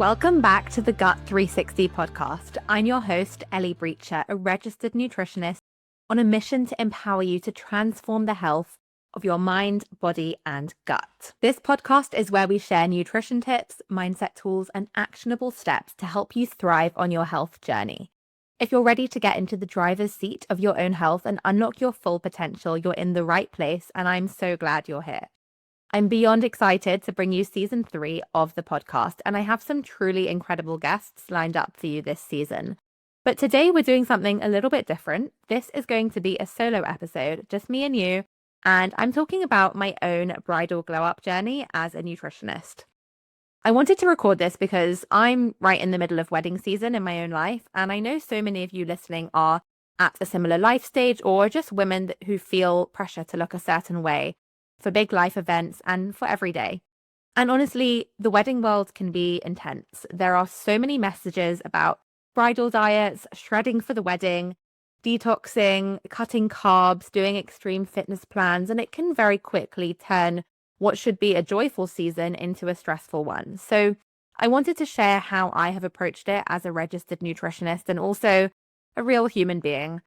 Welcome back to the Gut 360 podcast. I'm your host, Eli Brecher, a registered nutritionist on a mission to empower you to transform the health of your mind, body, and gut. This podcast is where we share nutrition tips, mindset tools, and actionable steps to help you thrive on your health journey. If you're ready to get into the driver's seat of your own health and unlock your full potential, you're in the right place, and I'm so glad you're here. I'm beyond excited to bring you season 3 of the podcast, and I have some truly incredible guests lined up for you this season. But today we're doing something a little bit different. This is going to be a solo episode, just me and you, and I'm talking about my own bridal glow-up journey as a nutritionist. I wanted to record this because I'm right in the middle of wedding season in my own life, and I know so many of you listening are at a similar life stage or just women who feel pressure to look a certain way for big life events and for every day. And honestly, the wedding world can be intense. There are so many messages about bridal diets, shredding for the wedding, detoxing, cutting carbs, doing extreme fitness plans, and it can very quickly turn what should be a joyful season into a stressful one. So I wanted to share how I have approached it as a registered nutritionist and also a real human being.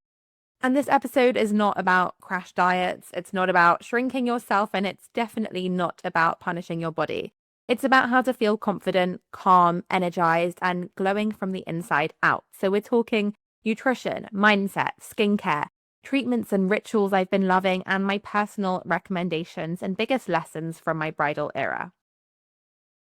And this episode is not about crash diets, it's not about shrinking yourself, and it's definitely not about punishing your body. It's about how to feel confident, calm, energized, and glowing from the inside out. So we're talking nutrition, mindset, skincare, treatments and rituals I've been loving, and my personal recommendations and biggest lessons from my bridal era.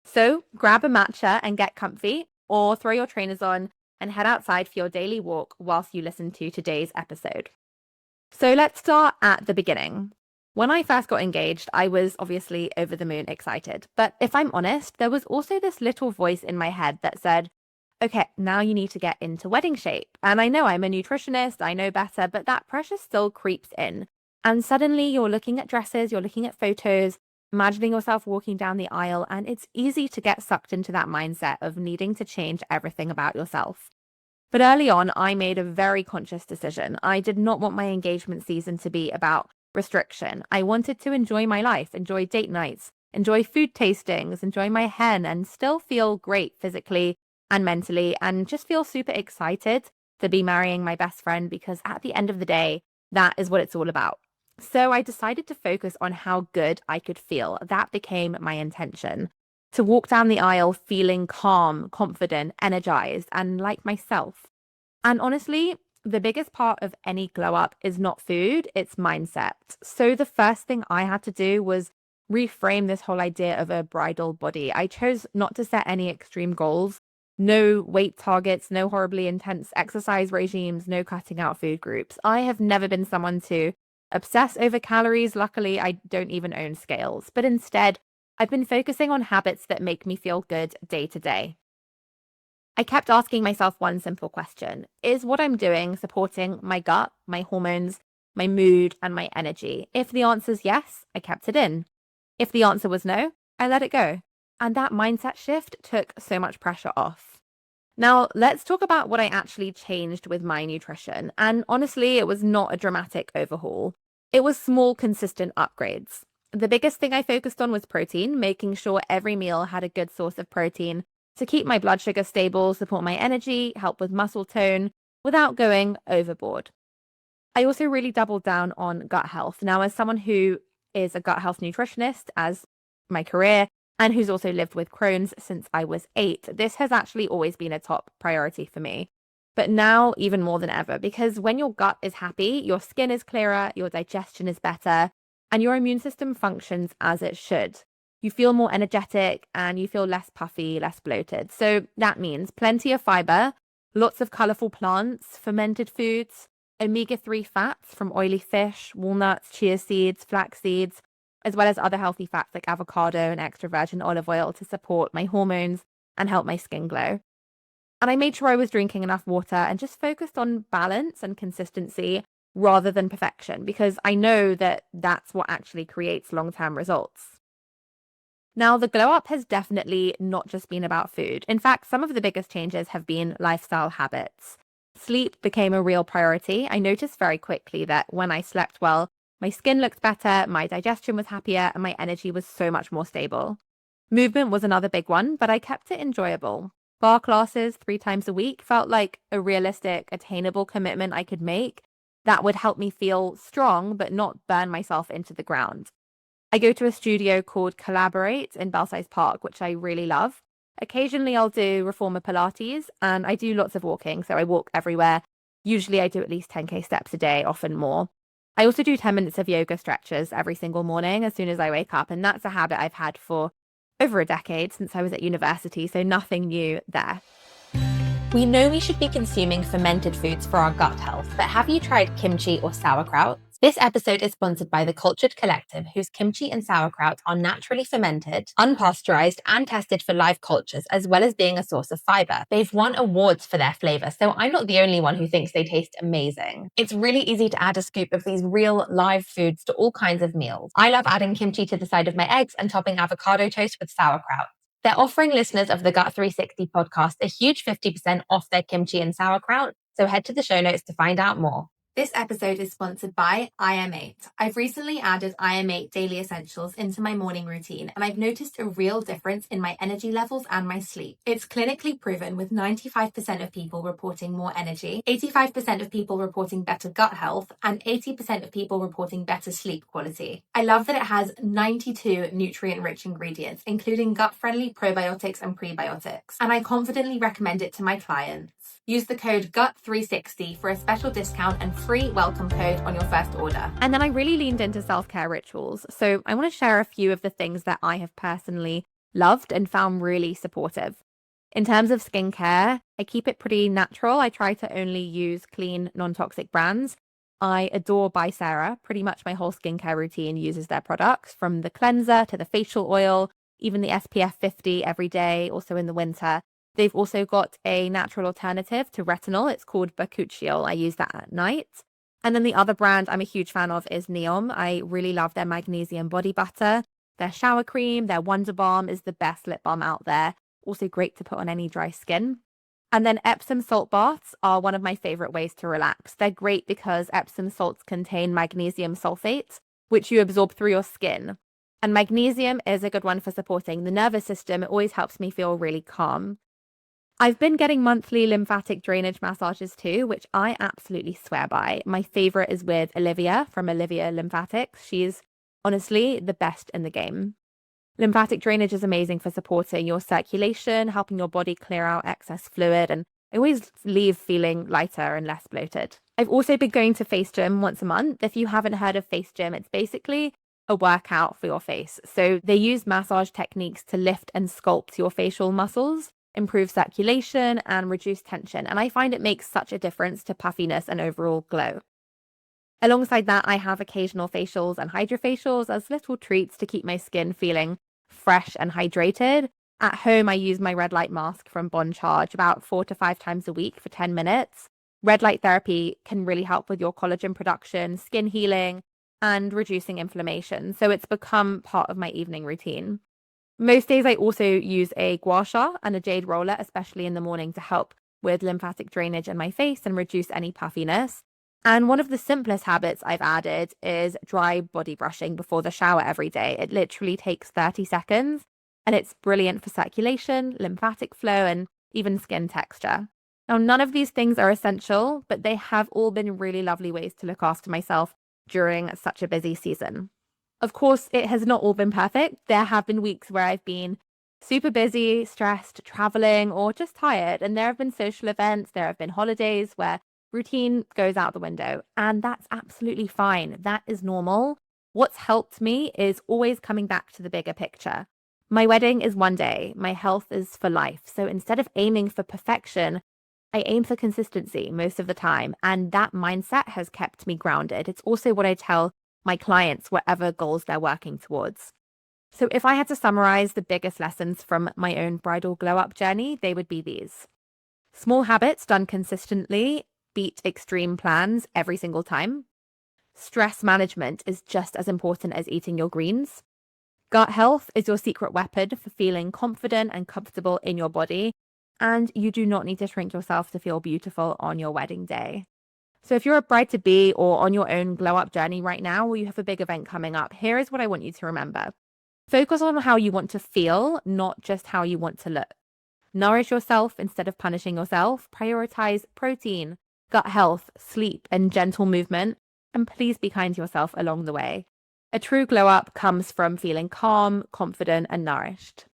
So grab a matcha and get comfy, or throw your trainers on and head outside for your daily walk whilst you listen to today's episode. So let's start at the beginning. When I first got engaged, I was obviously over the moon excited. But if I'm honest, there was also this little voice in my head that said, okay, now you need to get into wedding shape. And I know I'm a nutritionist, I know better, but that pressure still creeps in. And suddenly you're looking at dresses, you're looking at photos, imagining yourself walking down the aisle, and it's easy to get sucked into that mindset of needing to change everything about yourself. But early on, I made a very conscious decision. I did not want my engagement season to be about restriction. I wanted to enjoy my life, enjoy date nights, enjoy food tastings, enjoy my hen, and still feel great physically and mentally, and just feel super excited to be marrying my best friend, because at the end of the day, that is what it's all about. So I decided to focus on how good I could feel. That became my intention. To walk down the aisle feeling calm, confident, energized, and like myself. And honestly, the biggest part of any glow up is not food, it's mindset. So the first thing I had to do was reframe this whole idea of a bridal body. I chose not to set any extreme goals, no weight targets, no horribly intense exercise regimes, no cutting out food groups. I have never been someone to obsess over calories. Luckily, I don't even own scales, but instead, I've been focusing on habits that make me feel good day to day. I kept asking myself one simple question: is what I'm doing supporting my gut, my hormones, my mood, and my energy? If the answer is yes, I kept it in. If the answer was no, I let it go. And that mindset shift took so much pressure off. Now, let's talk about what I actually changed with my nutrition. And honestly, it was not a dramatic overhaul. It was small, consistent upgrades. The biggest thing I focused on was protein, making sure every meal had a good source of protein to keep my blood sugar stable, support my energy, help with muscle tone, without going overboard. I also really doubled down on gut health. Now, as someone who is a gut health nutritionist as my career, and who's also lived with Crohn's since I was 8, this has actually always been a top priority for me. But now even more than ever, because when your gut is happy, your skin is clearer, your digestion is better, and your immune system functions as it should. You feel more energetic and you feel less puffy, less bloated. So that means plenty of fiber, lots of colorful plants, fermented foods, omega-3 fats from oily fish, walnuts, chia seeds, flax seeds, as well as other healthy fats like avocado and extra virgin olive oil to support my hormones and help my skin glow. And I made sure I was drinking enough water and just focused on balance and consistency rather than perfection, because I know that that's what actually creates long-term results. Now, the glow up has definitely not just been about food. In fact, some of the biggest changes have been lifestyle habits. Sleep became a real priority. I noticed very quickly that when I slept well, my skin looked better, my digestion was happier, and my energy was so much more stable. Movement was another big one, but I kept it enjoyable. Bar classes 3 times a week felt like a realistic, attainable commitment I could make that would help me feel strong, but not burn myself into the ground. I go to a studio called Collaborate in Belsize Park, which I really love. Occasionally I'll do reformer Pilates and I do lots of walking. So I walk everywhere. Usually I do at least 10K steps a day, often more. I also do 10 minutes of yoga stretches every single morning as soon as I wake up. And that's a habit I've had for over a decade since I was at university. So nothing new there. We know we should be consuming fermented foods for our gut health, but have you tried kimchi or sauerkraut? This episode is sponsored by The Cultured Collective, whose kimchi and sauerkraut are naturally fermented, unpasteurized, and tested for live cultures, as well as being a source of fiber. They've won awards for their flavor, so I'm not the only one who thinks they taste amazing. It's really easy to add a scoop of these real live foods to all kinds of meals. I love adding kimchi to the side of my eggs and topping avocado toast with sauerkraut. They're offering listeners of the Gut 360 podcast a huge 50% off their kimchi and sauerkraut, so head to the show notes to find out more. This episode is sponsored by IM8. I've recently added IM8 Daily Essentials into my morning routine, and I've noticed a real difference in my energy levels and my sleep. It's clinically proven, with 95% of people reporting more energy, 85% of people reporting better gut health, and 80% of people reporting better sleep quality. I love that it has 92 nutrient-rich ingredients, including gut-friendly probiotics and prebiotics, and I confidently recommend it to my clients. Use the code GUT360 for a special discount and free welcome code on your first order. And then I really leaned into self-care rituals. So I want to share a few of the things that I have personally loved and found really supportive. In terms of skincare, I keep it pretty natural. I try to only use clean, non-toxic brands. I adore By Sarah. Pretty much my whole skincare routine uses their products, from the cleanser to the facial oil, even the SPF 50 every day, also in the winter. They've also got a natural alternative to retinol. It's called Bakuchiol. I use that at night. And then the other brand I'm a huge fan of is Neom. I really love their magnesium body butter. Their shower cream, their Wonder Balm is the best lip balm out there. Also great to put on any dry skin. And then Epsom salt baths are one of my favorite ways to relax. They're great because Epsom salts contain magnesium sulfate, which you absorb through your skin. And magnesium is a good one for supporting the nervous system. It always helps me feel really calm. I've been getting monthly lymphatic drainage massages too, which I absolutely swear by. My favorite is with Olivia from Olivia Lymphatics. She's honestly the best in the game. Lymphatic drainage is amazing for supporting your circulation, helping your body clear out excess fluid, and I always leave feeling lighter and less bloated. I've also been going to FaceGym once a month. If you haven't heard of FaceGym, it's basically a workout for your face. So they use massage techniques to lift and sculpt your facial muscles, improve circulation, and reduce tension. And I find it makes such a difference to puffiness and overall glow. Alongside that, I have occasional facials and hydrafacials as little treats to keep my skin feeling fresh and hydrated. At home, I use my red light mask from Bon Charge about 4 to 5 times a week for 10 minutes. Red light therapy can really help with your collagen production, skin healing, and reducing inflammation. So it's become part of my evening routine. Most days I also use a gua sha and a jade roller, especially in the morning, to help with lymphatic drainage in my face and reduce any puffiness. And one of the simplest habits I've added is dry body brushing before the shower every day. It literally takes 30 seconds and it's brilliant for circulation, lymphatic flow, and even skin texture. Now, none of these things are essential, but they have all been really lovely ways to look after myself during such a busy season. Of course, it has not all been perfect. There have been weeks where I've been super busy, stressed, traveling, or just tired. And there have been social events, there have been holidays where routine goes out the window. And that's absolutely fine. That is normal. What's helped me is always coming back to the bigger picture. My wedding is one day. My health is for life. So instead of aiming for perfection, I aim for consistency most of the time. And that mindset has kept me grounded. It's also what I tell my clients, whatever goals they're working towards. So if I had to summarize the biggest lessons from my own bridal glow up journey, they would be these. Small habits done consistently beat extreme plans every single time. Stress management is just as important as eating your greens. Gut health is your secret weapon for feeling confident and comfortable in your body. And you do not need to shrink yourself to feel beautiful on your wedding day. So if you're a bride-to-be or on your own glow-up journey right now, or you have a big event coming up, here is what I want you to remember. Focus on how you want to feel, not just how you want to look. Nourish yourself instead of punishing yourself. Prioritize protein, gut health, sleep, and gentle movement. And please be kind to yourself along the way. A true glow up comes from feeling calm, confident, and nourished.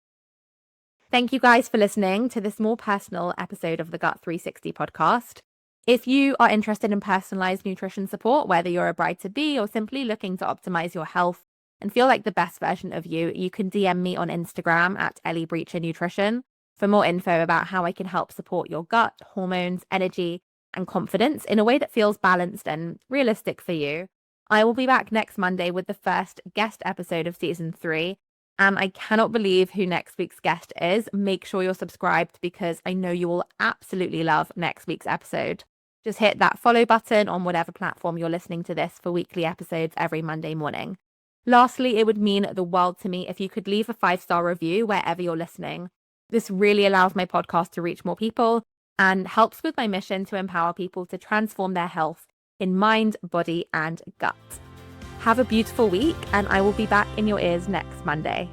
Thank you guys for listening to this more personal episode of the Gut 360 podcast. If you are interested in personalized nutrition support, whether you're a bride-to-be or simply looking to optimize your health and feel like the best version of you, you can DM me on Instagram at Eli Brecher Nutrition for more info about how I can help support your gut, hormones, energy, and confidence in a way that feels balanced and realistic for you. I will be back next Monday with the first guest episode of season 3. And I cannot believe who next week's guest is. Make sure you're subscribed because I know you will absolutely love next week's episode. Just hit that follow button on whatever platform you're listening to this for weekly episodes every Monday morning. Lastly, it would mean the world to me if you could leave a 5-star review wherever you're listening. This really allows my podcast to reach more people and helps with my mission to empower people to transform their health in mind, body, and gut. Have a beautiful week, and I will be back in your ears next Monday.